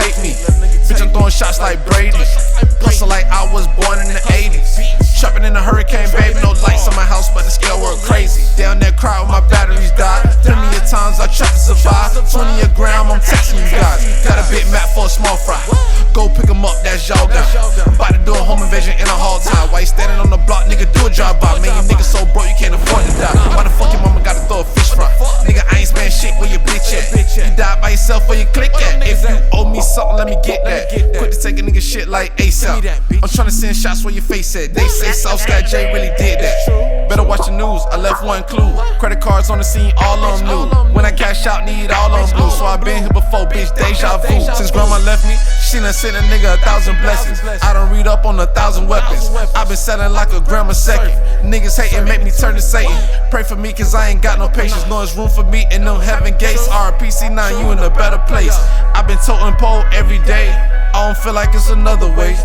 take me. Bitch, I'm throwing shots like Brady. Hustle like I was born in the 80s. Trapping in a hurricane, baby, no lights on my house, but the scale work crazy. Down there cry when my batteries died. 30 of times I tried to survive. 20 a gram, I'm texting you guys. Got a big map for a small fry. Go pick 'em up, that's y'all guy. About to do a home invasion in a hall time. Why you standing on the block, nigga, do a drive-by. Man, you niggas so broke, you can't afford to die. Why the fuck your mama gotta throw a fish fry? Nigga, I ain't spend shit where your bitch at. You die by yourself where you click at. If you owe me something, let me get that. Quit to take a nigga shit like ASAP. I'm tryna send shots where your face at. They say Southsky J really did that. Better watch the news, I left one clue. Credit cards on the scene, all of them new. When I cash out, need all of them blue. So I been here before, bitch, deja vu. Since grandma left me, she done sent a nigga 1,000 blessings. I done read up on 1,000 weapons. I been selling like a gram a second. Niggas hating, make me turn to Satan. Pray for me, cause I ain't got no patience. Know there's room for me in them heaven gates. RPC9, you in a better place. I been toting pole every day. I don't feel like it's another way.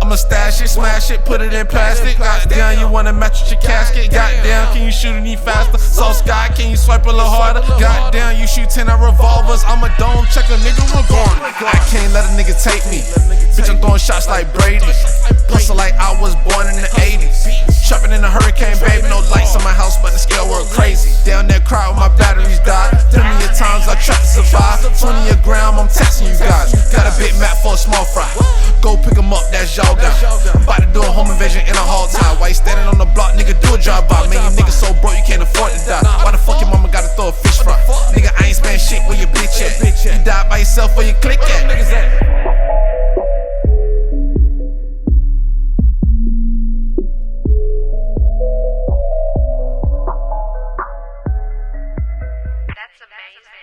I'ma stash it, smash it, put it in plastic. Goddamn, you wanna match with your casket? Goddamn, can you shoot any faster? Sky, can you swipe a little harder? Goddamn, you shoot 10 revolvers. I'm a dome checker, nigga, regardless. I can't let a nigga take me. Bitch, I'm throwing shots like Brady. Hustle like I was born in the 80s. Trapping in a hurricane, baby, no lights on my house, but the scale work crazy. Down there cry when my batteries died. 30 of times I tried to survive. 20 a gram, I'm texting you guys. Got a big map for a small fry. Go pick 'em up, that's y'all guy. About to do a home invasion in a hall time. Why you standing on the block, nigga, do a drive-by. Man, you niggas so broke, you can't afford to die. Why the fuck your mama gotta throw a fish fry? Nigga, I ain't spend shit where your bitch at. You die by yourself where you click at. That's amazing.